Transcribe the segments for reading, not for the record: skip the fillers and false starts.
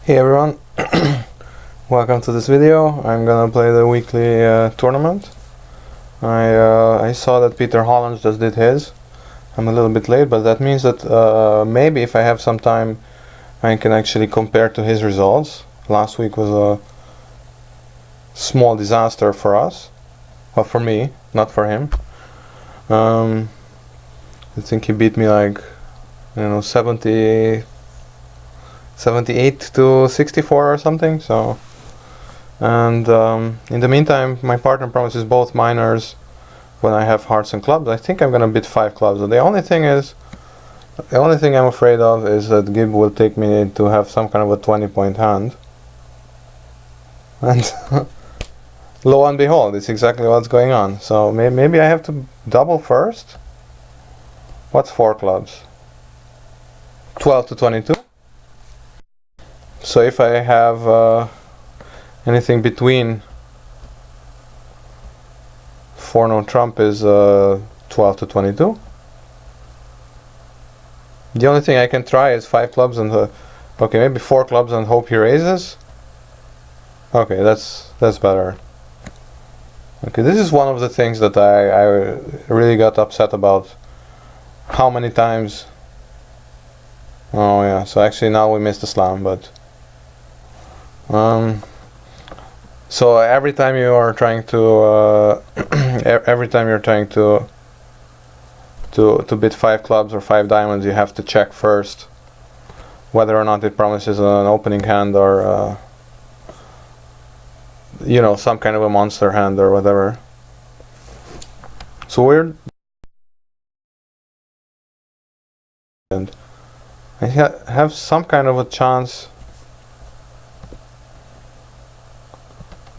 Hey everyone, welcome to this video. I'm gonna play the weekly tournament. I saw that Peter Hollands just did his. I'm a little bit late, but that means that maybe if I have some time I can actually compare to his results. Last week was a small disaster for us. Well, for me, not for him. I think he beat me like, 78 to 64 or something. So, and in the meantime, my partner promises both minors when I have hearts and clubs. I think I'm gonna bid 5 clubs. The only thing I'm afraid of is that Gib will take me to have some kind of a 20-point hand, and lo and behold, it's exactly what's going on. So maybe I have to double first. What's 4 clubs? 12 to 22. So if I have anything between 4 no trump is 12 to 22. The only thing I can try is 5 clubs and okay, maybe 4 clubs and hope he raises. Okay, that's better. Okay, this is one of the things that I really got upset about. How many times? Oh yeah, so actually now we missed the slam, but so every time you are trying to to bid 5 clubs or 5 diamonds, you have to check first whether or not it promises an opening hand or some kind of a monster hand or whatever. So we're and I have some kind of a chance.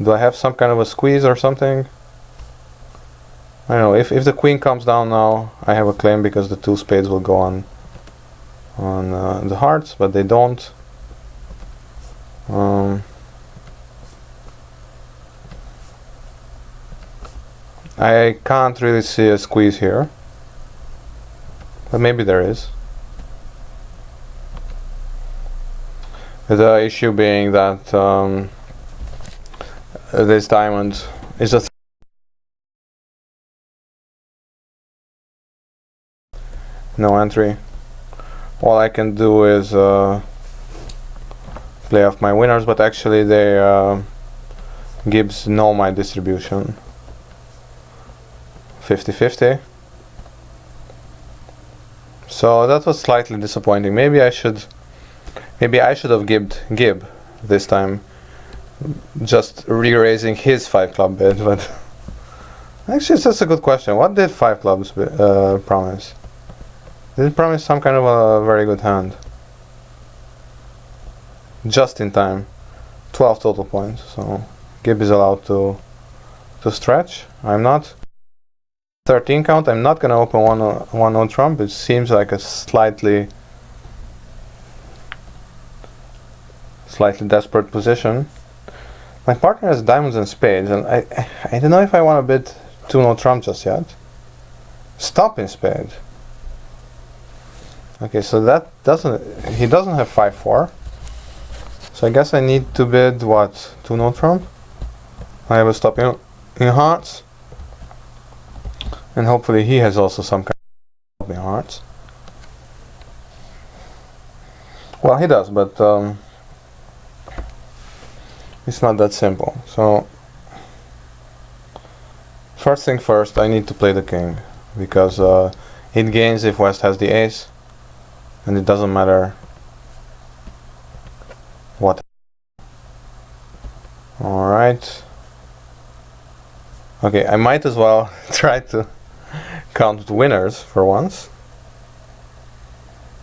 Do I have some kind of a squeeze or something? I don't know. If the queen comes down now, I have a claim because the 2 spades will go on the hearts, but they don't. I can't really see a squeeze here, but maybe there is. The issue being that this diamond is a no entry. All I can do is play off my winners, but actually they Gibbs know my distribution. 50-50. So that was slightly disappointing. Maybe I should have Gib this time, just re-raising his 5 club bid. But actually, that's a good question. What did 5 clubs promise? Did it promise some kind of a very good hand? Just in time. 12 total points. So Gib is allowed to stretch. I'm not. 13 count. I'm not gonna open one no trump. It seems like a slightly desperate position. My partner has diamonds and spades, and I don't know if I want to bid 2 no trump just yet. Stop in spade. Okay, so he doesn't have 5-4. So I guess I need to bid what? 2 no trump. I have a stop in hearts, and hopefully he has also some kind of stop in hearts. Well, he does, but it's not that simple. So first thing first, I need to play the king, because it gains if West has the ace, and it doesn't matter what. Alright. Okay, I might as well try to count the winners for once.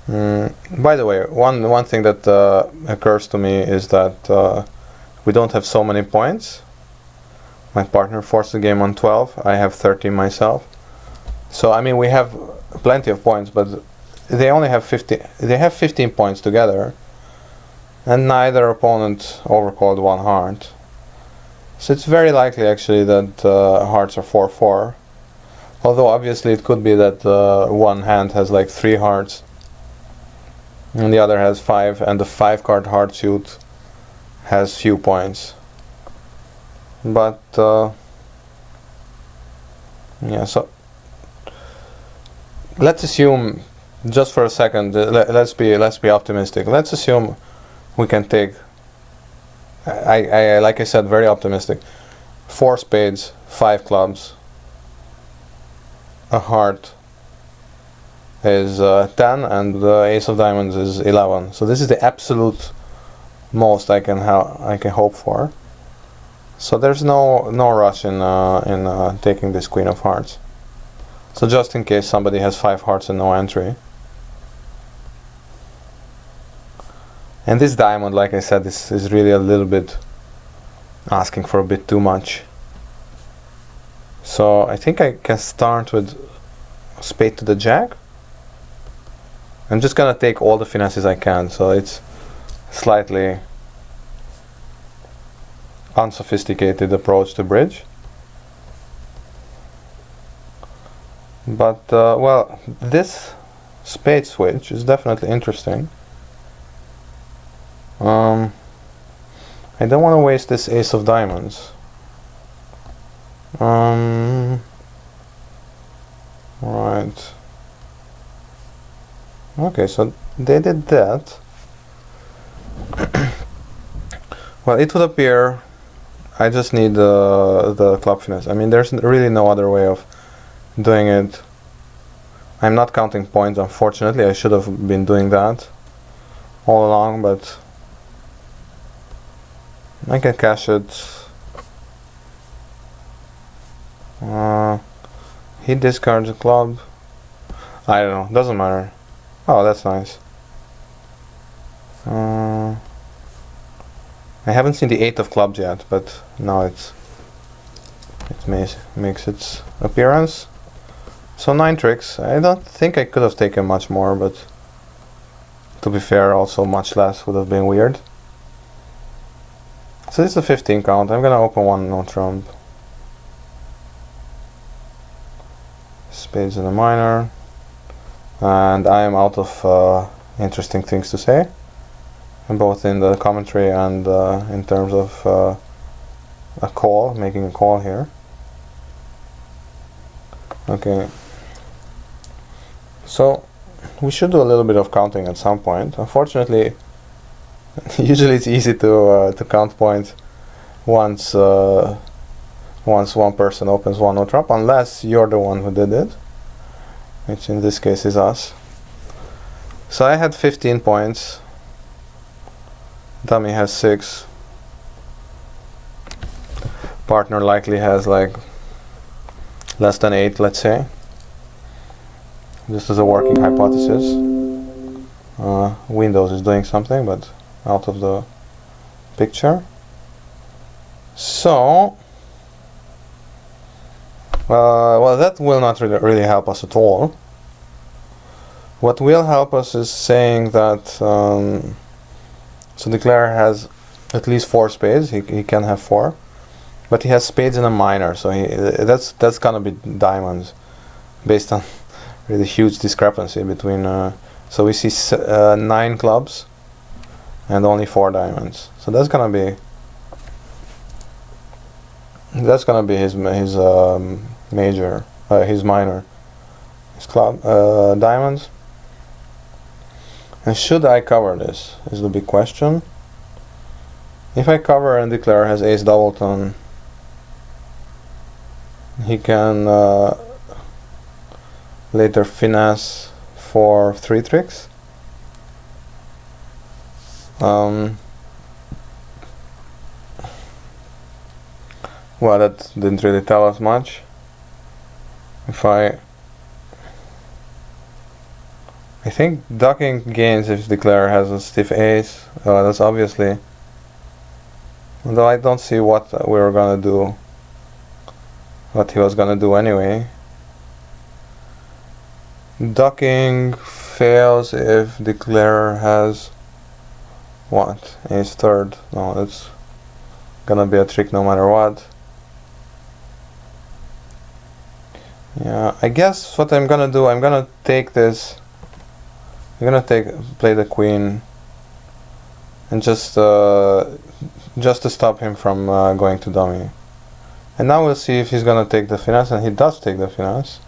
By the way, one thing that occurs to me is that we don't have so many points. My partner forced the game on 12. I have 13 myself. So I mean, we have plenty of points, but they only have 50. They have 15 points together, and neither opponent overcalled 1 heart. So it's very likely actually that hearts are 4-4. Although obviously it could be that one hand has like 3 hearts, and the other has 5, and the 5 card heart suit has few points. But yeah, so let's assume, just for a second, let's be optimistic. Let's assume we can take, I like I said, very optimistic, 4 spades, 5 clubs, a heart is 10, and the ace of diamonds is 11. So this is the absolute most I can hope for. So there's no rush in taking this queen of hearts. So just in case somebody has 5 hearts and no entry. And this diamond, like I said, is really a little bit asking for a bit too much. So I think I can start with spade to the jack. I'm just gonna take all the finesses I can, so it's slightly unsophisticated approach to bridge. But well, this spade switch is definitely interesting. I don't want to waste this ace of diamonds. Right. Okay, so they did that. Well, it would appear I just need the club finesse. I mean, there's really no other way of doing it. I'm not counting points, unfortunately. I should have been doing that all along, but I can cash it. He discards a club. I don't know, doesn't matter. Oh, that's nice. I haven't seen the 8 of clubs yet, but now it makes its appearance. So 9 tricks. I don't think I could have taken much more, but to be fair, also much less would have been weird. So this is a 15 count. I'm gonna open one no trump. Spades in a minor. And I am out of interesting things to say, both in the commentary and in terms of making a call here. Okay. So we should do a little bit of counting at some point. Unfortunately, usually it's easy to count points once one person opens one no trump, unless you're the one who did it, which in this case is us. So I had 15 points. Dummy has 6. Partner likely has like less than 8, let's say. This is a working hypothesis. Windows is doing something, but out of the picture. So, well, that will not really help us at all. What will help us is saying that so Declare has at least 4 spades. He can have 4, but he has spades in a minor, so that's gonna be diamonds, based on really huge discrepancy between. So we see 9 clubs and only 4 diamonds. So that's gonna be his major, his minor, his club diamonds. And should I cover this is the big question. If I cover and Declare has ace doubleton, he can later finesse for 3 tricks. Well, that didn't really tell us much. I think ducking gains if Declare has a stiff ace. That's obviously. Although I don't see what we were gonna do. What he was gonna do anyway. Ducking fails if Declare has what? Ace third. No, that's gonna be a trick no matter what. Yeah, I guess what I'm gonna do, I'm gonna take this. I'm gonna play the queen and just just to stop him from going to dummy. And now we'll see if he's gonna take the finesse, and he does take the finesse.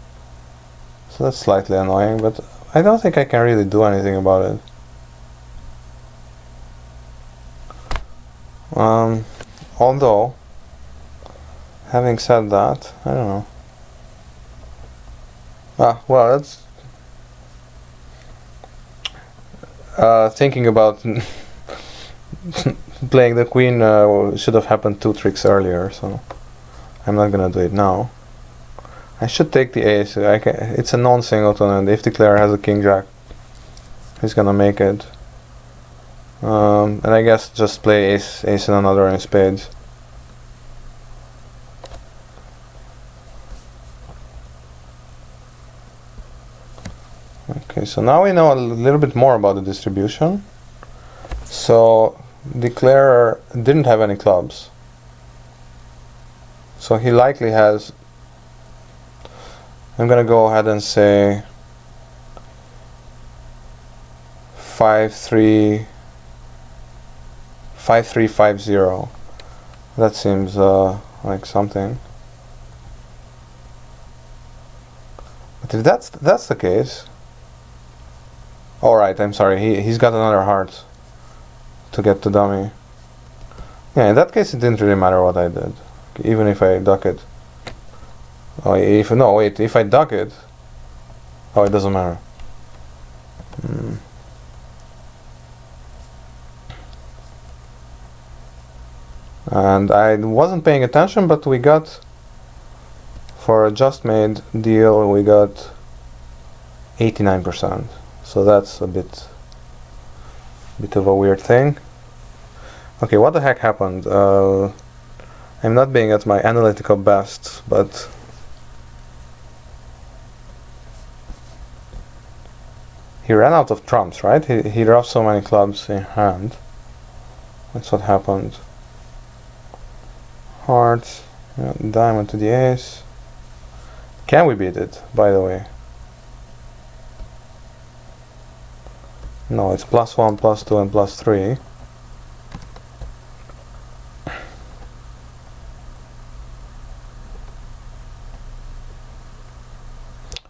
So that's slightly annoying, but I don't think I can really do anything about it. Although, having said that, I don't know. Well, that's thinking about playing the queen should have happened 2 tricks earlier, so I'm not gonna do it now. I should take the ace. It's a non-singleton, and if declare has a king jack, he's gonna make it. And I guess just play ace and another in spades. Okay, so now we know a little bit more about the distribution. So declarer didn't have any clubs, so he likely has, I'm gonna go ahead and say 5-3, 5-3-5-0. That seems like something. But if that's the case, all right, I'm sorry, he's got another heart to get to dummy. Yeah, in that case it didn't really matter what I did, even if I duck it. Oh, if I duck it, oh, it doesn't matter. And I wasn't paying attention, but we got, for a just made deal, we got 89%. So that's a bit of a weird thing. Okay, what the heck happened? I'm not being at my analytical best, but he ran out of trumps, right? He dropped so many clubs in hand. That's what happened. Hearts, yeah, diamond to the ace. Can we beat it, by the way? No, it's +1, +2, and +3.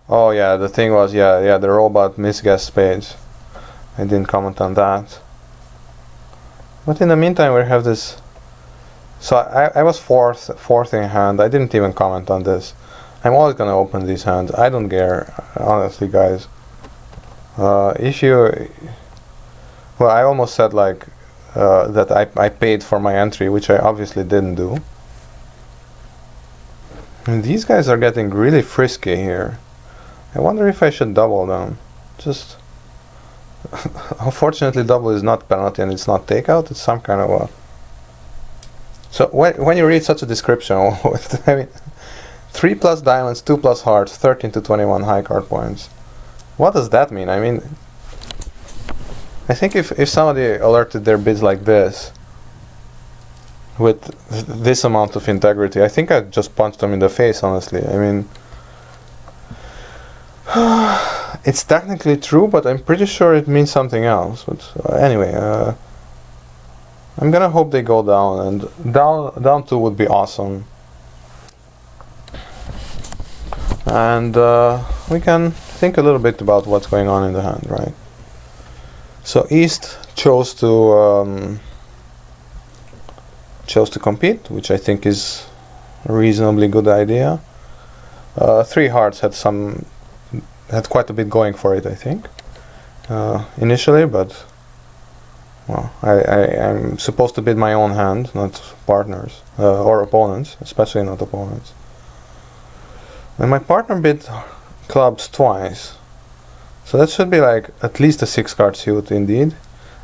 Oh yeah, the thing was, yeah, the robot misguessed spades. I didn't comment on that. But in the meantime, we have this. So I was fourth in hand. I didn't even comment on this. I'm always gonna open these hands. I don't care, honestly, guys. If you, well, I almost said like that I paid for my entry, which I obviously didn't do. And these guys are getting really frisky here. I wonder if I should double them. Just unfortunately, double is not penalty and it's not takeout. It's some kind of a. So when you read such a description, I mean, 3 plus diamonds, 2 plus hearts, 13 to 21 high card points. What does that mean? I mean, I think if somebody alerted their bids like this, with this amount of integrity, I think I'd just punch them in the face, honestly. I mean, it's technically true, but I'm pretty sure it means something else. But anyway, I'm gonna hope they go down, and down 2 would be awesome. And we can think a little bit about what's going on in the hand, right? So East chose to compete, which I think is a reasonably good idea. 3 hearts had quite a bit going for it, I think, initially, but well, I'm supposed to bid my own hand, not partners or opponents, especially not opponents. And my partner bid clubs twice, so that should be like at least a 6-card suit indeed,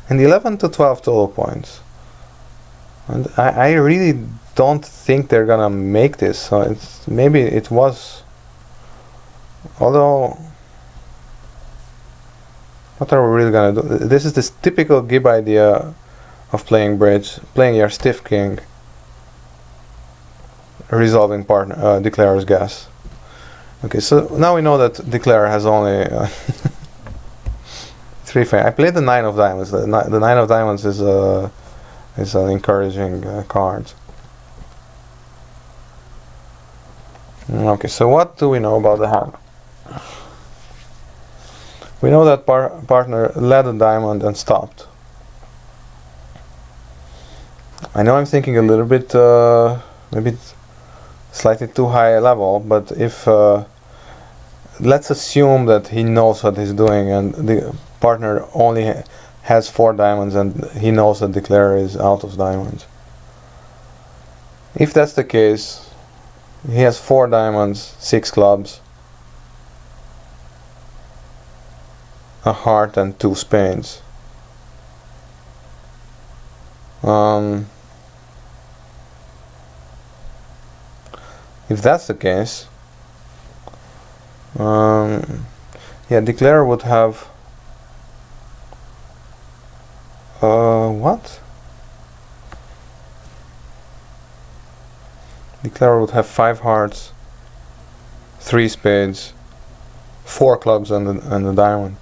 and 11 to 12 total points. And I really don't think they're gonna make this, so maybe it was, although what are we really gonna do? This is this typical Gib idea of playing bridge, playing your stiff king, resolving partner declarer's guess. Okay, so now we know that declarer has only 3 I played the 9 of diamonds. The 9 of diamonds is is an encouraging card. Okay, so what do we know about the hand? We know that partner led a diamond and stopped. I know I'm thinking a little bit, maybe slightly too high a level, but if let's assume that he knows what he's doing and the partner only has 4 diamonds and he knows that declarer is out of diamonds. If that's the case, he has 4 diamonds, 6 clubs, a heart and 2 spades. If that's the case, yeah, declarer would have what? Declarer would have 5 hearts, 3 spades, 4 clubs and a diamond.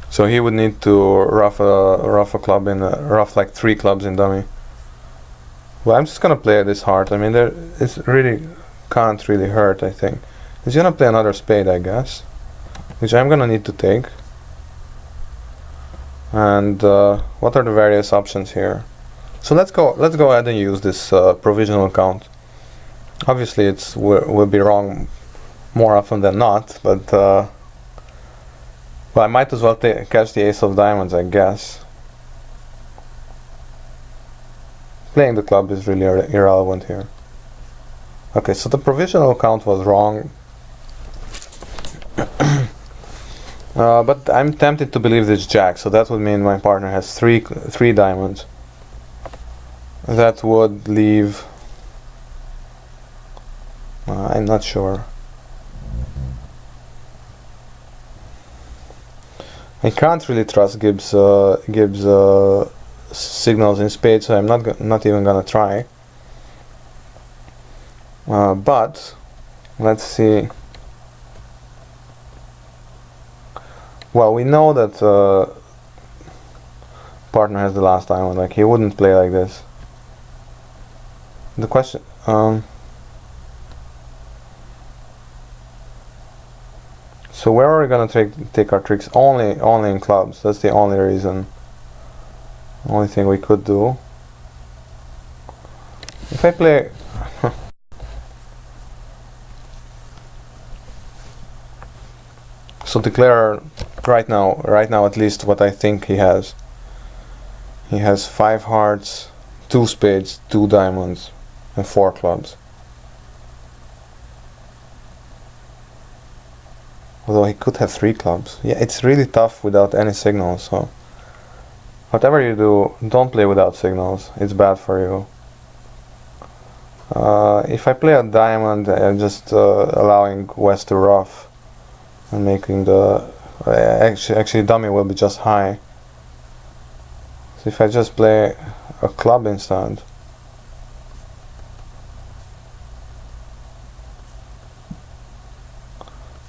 So he would need to rough a club in rough like 3 clubs in dummy. Well, I'm just gonna play this heart. I mean, it really can't really hurt. I think he's gonna play another spade, I guess, which I'm gonna need to take. And what are the various options here? So let's go ahead and use this provisional count. Obviously, it's will be wrong more often than not, but well, I might as well catch the ace of diamonds, I guess. Playing the club is really irrelevant here. Okay, so the provisional count was wrong. But I'm tempted to believe this jack, so that would mean my partner has three diamonds. That would leave... I'm not sure. I can't really trust Gibbs signals in spades, so I'm not even gonna try. But let's see. Well, we know that partner has the last diamond. Like, he wouldn't play like this. The question. So where are we gonna take our tricks? Only in clubs. That's the only reason. Only thing we could do. If I play. So declare right now at least what I think he has. He has 5 hearts, 2 spades, 2 diamonds, and 4 clubs. Although he could have 3 clubs. Yeah, it's really tough without any signals, so whatever you do, don't play without signals. It's bad for you. If I play a diamond, I'm just allowing West to rough and making the actually dummy will be just high. So if I just play a club instead,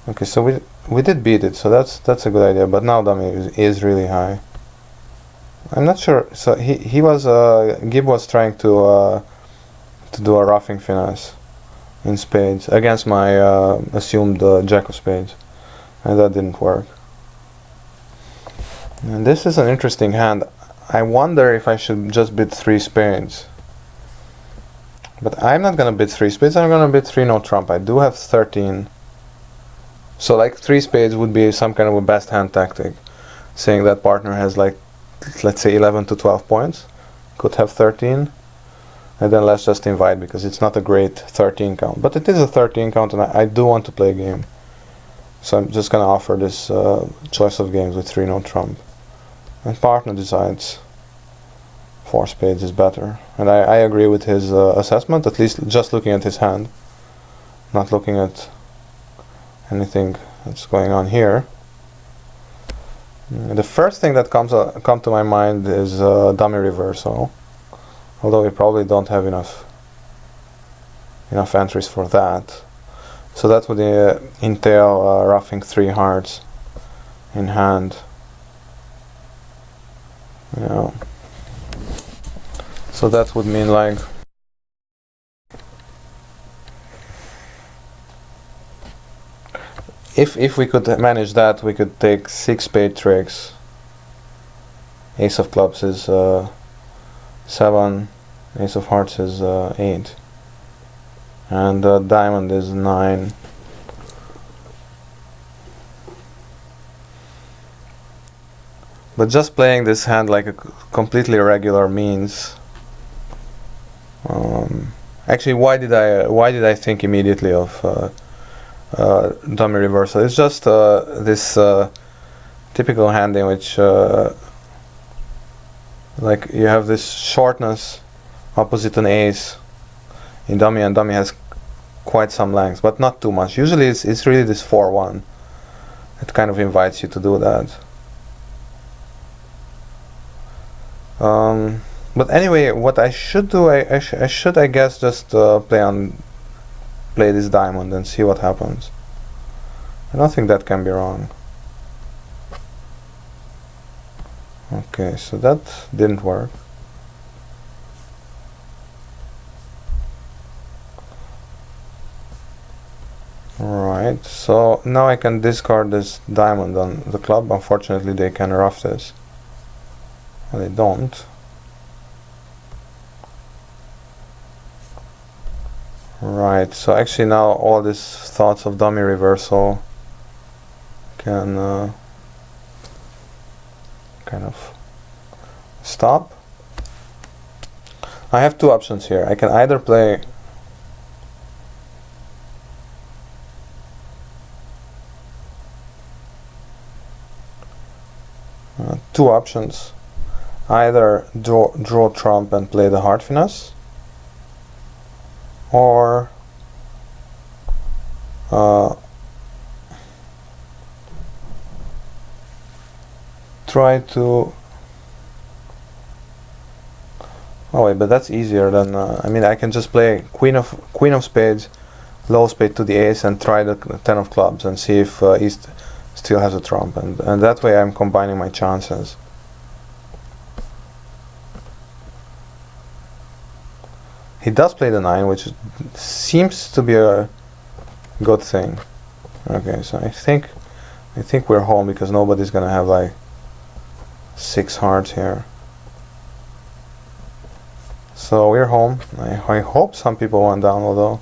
okay, so we did beat it, so that's a good idea. But now dummy is really high. I'm not sure. So he was Gib was trying to do a roughing finesse in spades against my assumed jack of spades, and that didn't work. And this is an interesting hand. I wonder if I should just bid 3 spades. But I'm not gonna bid 3 spades. I'm gonna bid 3 no trump. I do have 13. So like 3 spades would be some kind of a best hand tactic, saying that partner has like, let's say 11 to 12 points, could have 13, and then let's just invite, because it's not a great 13 count, but it is a 13 count, and I do want to play a game. So I'm just gonna offer this choice of games with 3 no trump, and partner decides 4 spades is better, and I agree with his assessment, at least just looking at his hand, not looking at anything that's going on here. The first thing that come to my mind is dummy reversal, although we probably don't have enough entries for that. So that would entail roughing 3 hearts in hand. Yeah. So that would mean like if we could manage that, we could take 6 spade tricks. Ace of clubs is 7, ace of hearts is 8, and diamond is 9. But just playing this hand like a completely irregular means. Actually, why did I think immediately of dummy reversal? It's just this typical hand in which like you have this shortness opposite an ace in dummy, and dummy has quite some length, but not too much. Usually it's really this 4-1. It kind of invites you to do that. But anyway, what I should do, I should, I guess, just play this diamond and see what happens. I don't think that can be wrong. Okay, so that didn't work. Right, so now I can discard this diamond on the club. Unfortunately, they can ruff this. Well, they don't. Right, so actually now all these thoughts of dummy reversal can kind of stop. I have two options here. I can either play two options. Either draw trump and play the heart finesse, or try to. Oh wait, but that's easier than. I mean, I can just play queen of spades, low spade to the ace, and try the 10 of clubs and see if he still has a trump, and that way I'm combining my chances. He does play the 9, which seems to be a good thing. Okay, so I think we're home because nobody's gonna have like 6 hearts here. So we're home. I hope some people went down, although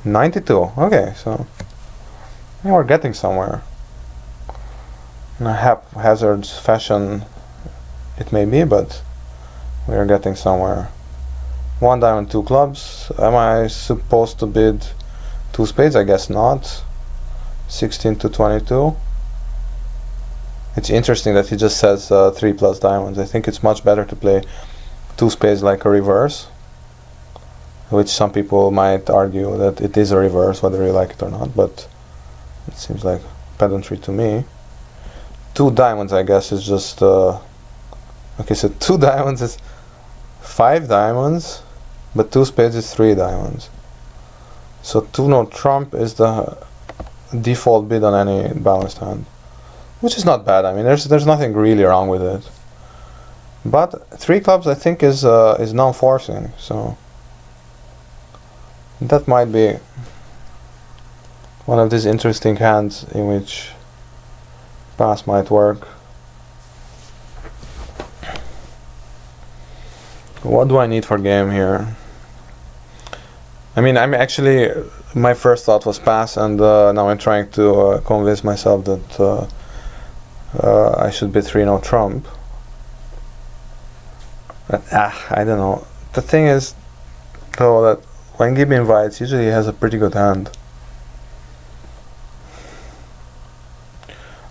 92. Okay, so yeah, we're getting somewhere. In a haphazard fashion, it may be, but we're getting somewhere. 1 diamond, 2 clubs. Am I supposed to bid 2 spades? I guess not. 16 to 22. It's interesting that he just says 3 plus diamonds. I think it's much better to play 2 spades like a reverse, which some people might argue that it is a reverse, whether you like it or not, but it seems like pedantry to me. 2 diamonds, I guess, is just okay, so 2 diamonds is 5 diamonds, but 2 spades is 3 diamonds. So 2 no trump is the default bid on any balanced hand, which is not bad. I mean, there's nothing really wrong with it. But 3 clubs, I think, is non-forcing, so that might be one of these interesting hands in which pass might work. What do I need for game here? I mean, I'm actually, my first thought was pass, and now I'm trying to convince myself that I should bid 3 no trump. But, I don't know. The thing is, though, that when Gibby invites, usually he has a pretty good hand.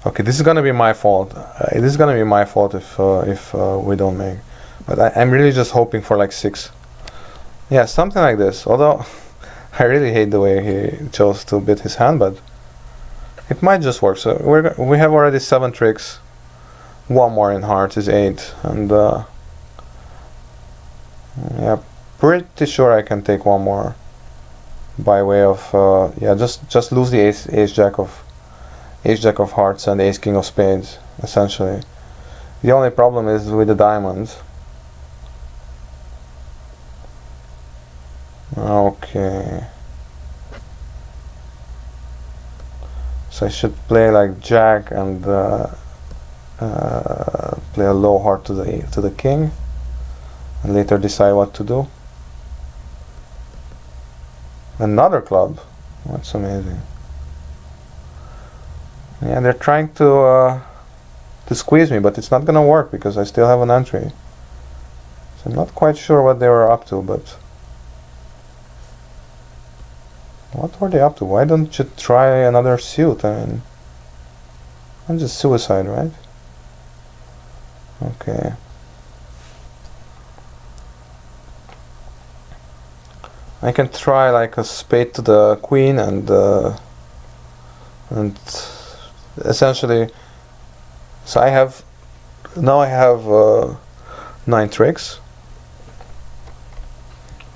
Okay, this is gonna be my fault. This is gonna be my fault if we don't make. But I'm really just hoping for like 6. Yeah, something like this. Although I really hate the way he chose to bid his hand, but it might just work. So we have already 7 tricks. 1 more in hearts is 8, and yeah, pretty sure I can take 1 more by way of yeah, just lose the ace jack of hearts and ace king of spades. Essentially, the only problem is with the diamonds. Okay. So I should play like Jack and play a low heart to the king, and later decide what to do. Another club. That's amazing. Yeah, they're trying to squeeze me, but it's not gonna work because I still have an entry. So I'm not quite sure what they were up to, but what were they up to? Why don't you try another suit? I mean, I'm just suicide, right? Okay. I can try like a spade to the queen and essentially. So I have 9 tricks,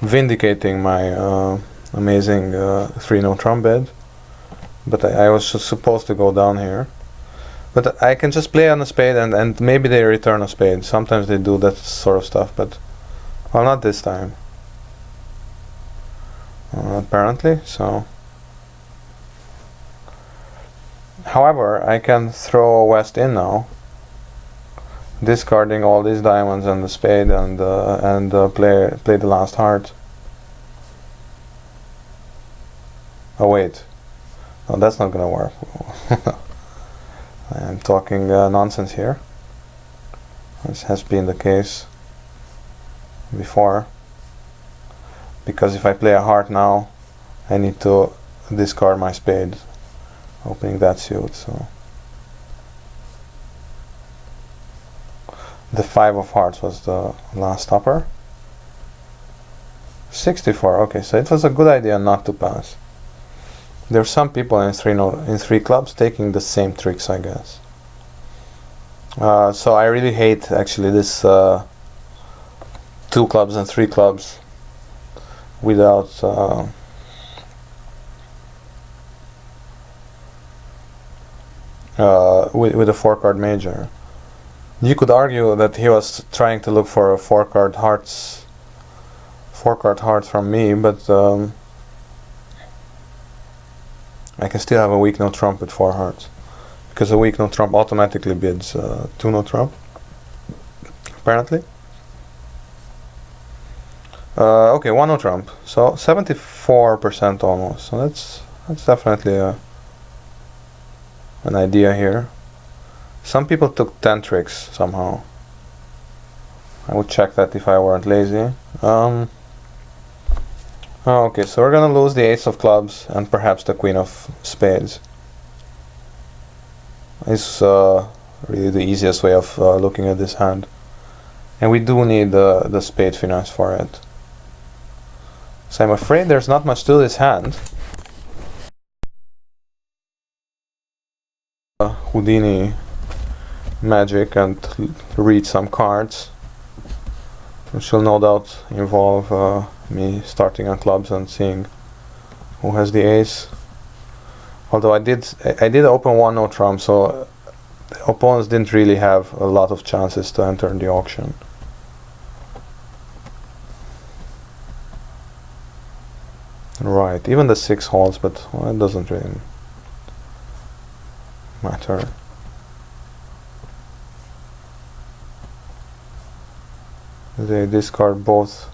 vindicating my amazing 3-note trumpet. But I was just supposed to go down here. But I can just play on a spade and maybe they return a spade. Sometimes they do that sort of stuff, but well, not this time. Apparently, so. However, I can throw West in now, discarding all these diamonds and the spade and play the last heart. Oh wait, no, that's not gonna work. I am talking nonsense here. This has been the case before. Because if I play a heart now, I need to discard my spade, opening that suit. So the 5 of hearts was the last stopper. 64. Okay, so it was a good idea not to pass. There are some people in 3 clubs taking the same tricks, I guess. So I really hate actually this 2 clubs and 3 clubs without with a 4-card major. You could argue that he was trying to look for a 4-card hearts from me, but I can still have a weak note trump with 4 hearts, because a weak note trump automatically bids 2-note trump, apparently. Okay, 1-note trump, so 74% almost. So that's definitely an idea here. Some people took 10 tricks somehow. I would check that if I weren't lazy. Okay, so we're gonna lose the ace of clubs and perhaps the queen of spades. It's really the easiest way of looking at this hand. And we do need the spade finesse for it. So I'm afraid there's not much to this hand. Houdini magic and read some cards, which will no doubt involve me starting on clubs and seeing who has the ace. Although I did open 1-note trump, so the opponents didn't really have a lot of chances to enter the auction. Right, even the 6 holds, but well, it doesn't really matter. They discard both.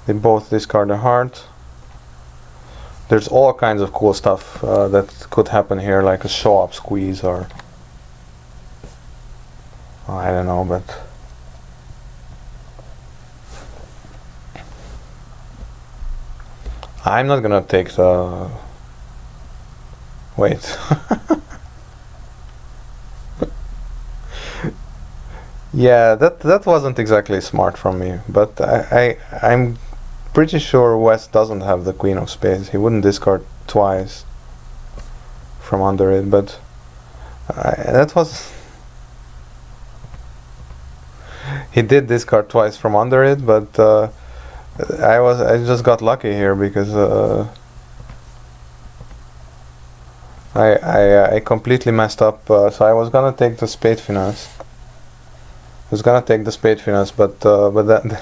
They both discard a heart. There's all kinds of cool stuff that could happen here, like a show-up squeeze or I don't know, but I'm not gonna take the wait. Yeah, that wasn't exactly smart from me, but I'm pretty sure West doesn't have the queen of spades. He wouldn't discard twice from under it, but that was he did discard twice from under it, but I just got lucky here because I completely messed up. So I was gonna take the spade finesse. I was gonna take the spade finesse, but that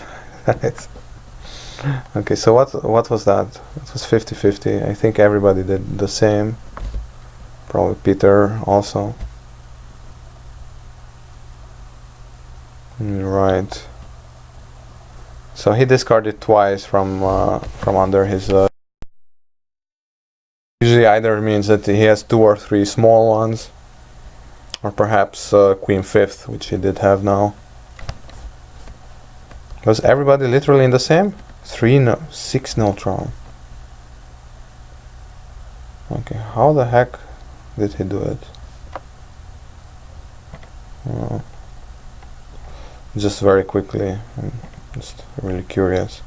Okay, so what was that? It was 50-50. I think everybody did the same. Probably Peter also. Right. So he discarded twice from under his. Usually either means that he has 2 or 3 small ones, or perhaps Queen Fifth, which he did have now. Was everybody literally in the same? 6 no trump. Okay, how the heck did he do it? Just very quickly. I'm just really curious.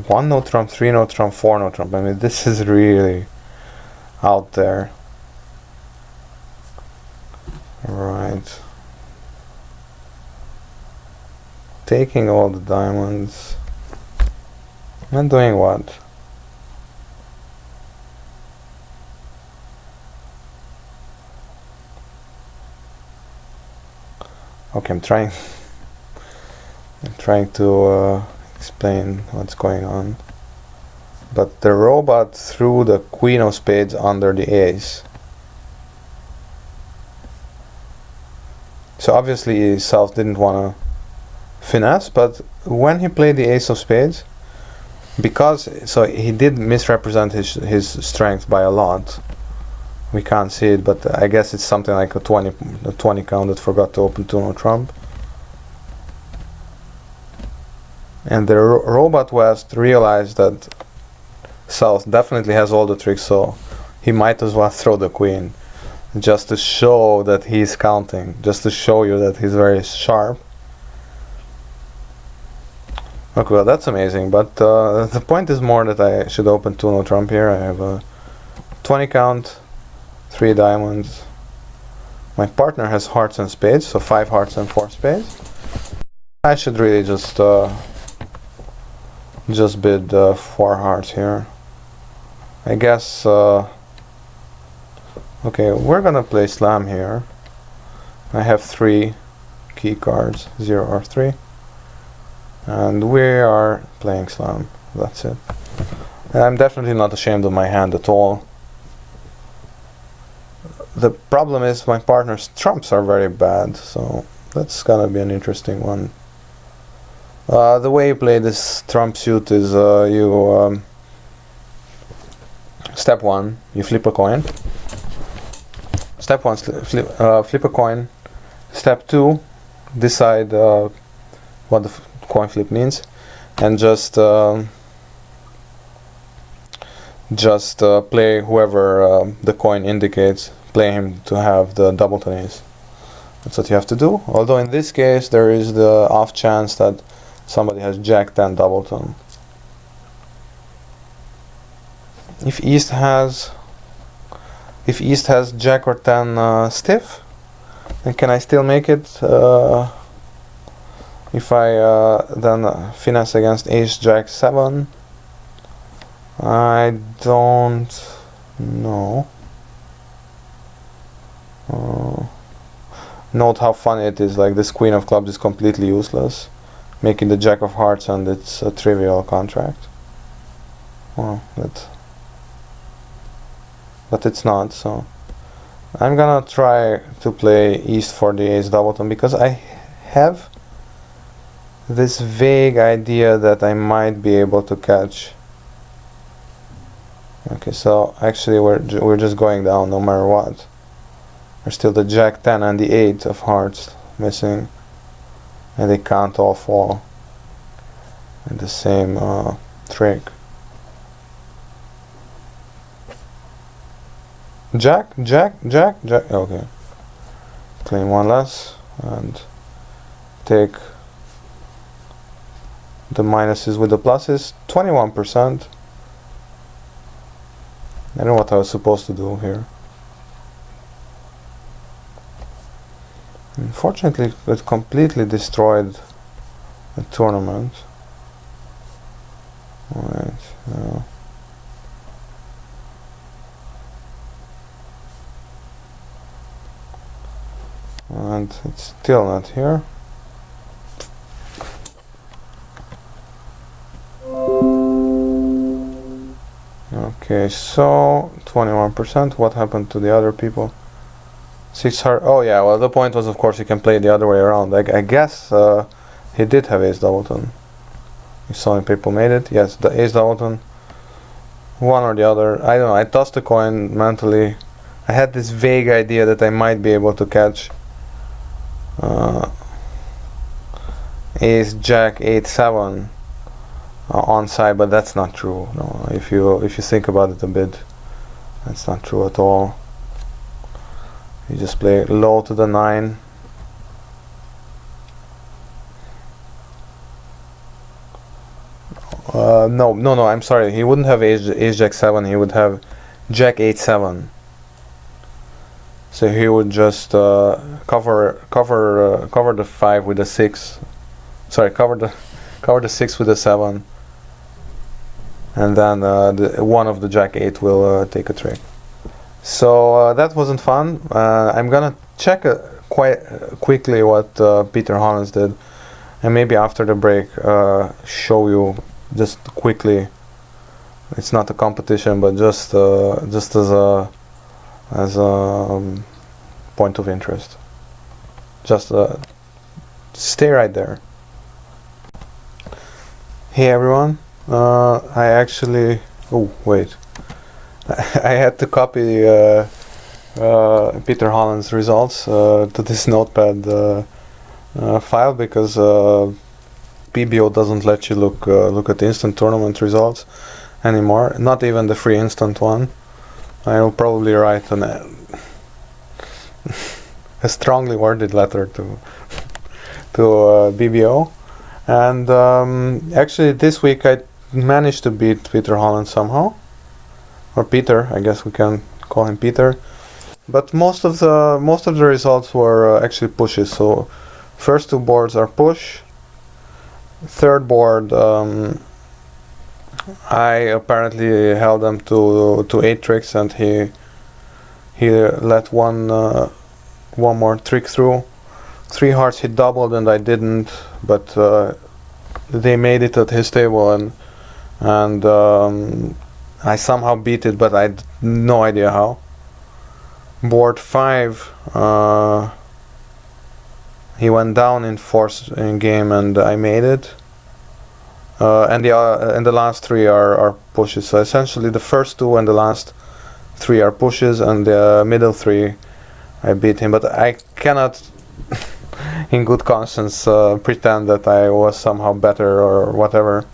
One no trump, 3 no trump, 4 no trump. I mean, this is really out there. Right. Taking all the diamonds. And doing what? Okay, I'm trying to explain what's going on. But the robot threw the Queen of Spades under the ace. So obviously South didn't want to finesse, but when he played the Ace of Spades, so he did misrepresent his strength by a lot. We can't see it, but I guess it's something like a 20 count that forgot to open 2 no trump. And the robot West realized that South definitely has all the tricks, so he might as well throw the queen, just to show that he's counting, just to show you that he's very sharp. Okay, well that's amazing, but the point is more that I should open 2 no trump here. I have a 20 count, 3 diamonds. My partner has hearts and spades, so 5 hearts and 4 spades. I should really just bid 4 hearts here. I guess. Okay, we're gonna play slam here. I have 3 key cards, 0 or 3. And we are playing slam. That's it. And I'm definitely not ashamed of my hand at all. The problem is my partner's trumps are very bad, so that's gonna be an interesting one. The way you play this trump suit is step 1, you flip a coin. Step 1, flip a coin. Step 2, decide what the coin flip means, and just play whoever the coin indicates. Play him to have the doubleton ace. That's what you have to do. Although in this case there is the off chance that somebody has Jack 10 doubleton. If East has Jack or 10 stiff, then can I still make it? If I then finesse against Ace Jack 7, I don't know. Note how funny it is. Like, this Queen of Clubs is completely useless, making the Jack of Hearts, and it's a trivial contract. Well, but it's not. So I'm gonna try to play East for the Ace doubleton, because I have this vague idea that I might be able to catch. Okay, so actually we're just going down no matter what. There's still the Jack 10 and the 8 of hearts missing, and they can't all fall in the same trick. Jack. Okay. Claim 1 less and take the minuses with the pluses. 21%. I don't know what I was supposed to do here. Unfortunately, it completely destroyed the tournament. Alright. And it's still not here. Okay, so 21%. What happened to the other people? 600. Oh yeah, well the point was of course he can play the other way around. I guess he did have ace doubleton. If so many people made it. Yes, the ace doubleton. One or the other. I don't know. I tossed a coin mentally. I had this vague idea that I might be able to catch ace jack 8-7 on side, but that's not true. No, if you think about it a bit, that's not true at all. You just play low to the 9. No, I'm sorry. He wouldn't have ace jack 7. He would have jack 8-7. So he would just cover the 5 with a 6. Sorry, cover the 6 with a 7, and then one of the jack 8 will take a trick. So that wasn't fun. I'm gonna check quite quickly what Peter Hollands did, and maybe after the break show you just quickly. It's not a competition, but just as a point of interest. Just stay right there. Hey everyone, I actually, oh wait, I had to copy Peter Hollands' results to this notepad file because PBO doesn't let you look at instant tournament results anymore, not even the free instant one. I will probably write a strongly worded letter to BBO. And actually this week I managed to beat Peter Hollands somehow, or Peter, I guess we can call him Peter. But most of the results were actually pushes. So first two boards are push. Third board I apparently held them to 8 tricks, and he let one more trick through. 3 hearts he doubled and I didn't, but they made it at his table, and I somehow beat it, but I had no idea how. Board 5, he went down in force in game and I made it. And the last 3 are pushes. So essentially the first 2 and the last 3 are pushes, and the middle 3 I beat him. But I cannot in good conscience pretend that I was somehow better or whatever.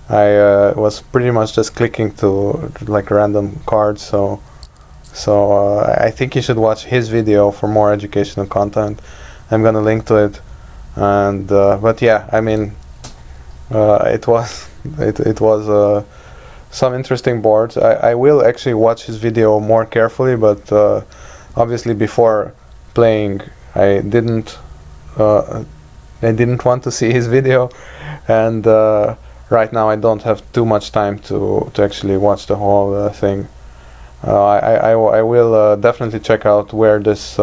I was pretty much just clicking to like random cards, so I think you should watch his video for more educational content. I'm gonna link to it, and but yeah, I mean it was some interesting boards. I will actually watch his video more carefully, but obviously before playing I didn't want to see his video, and right now I don't have too much time to actually watch the whole thing. I will definitely check out where these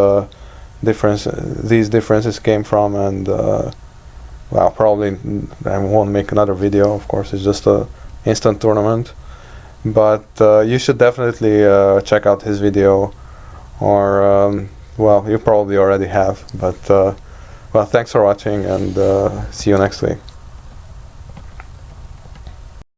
differences came from, and well, probably I won't make another video. Of course, it's just a instant tournament, but you should definitely check out his video, or well, you probably already have, but well, thanks for watching, and see you next week.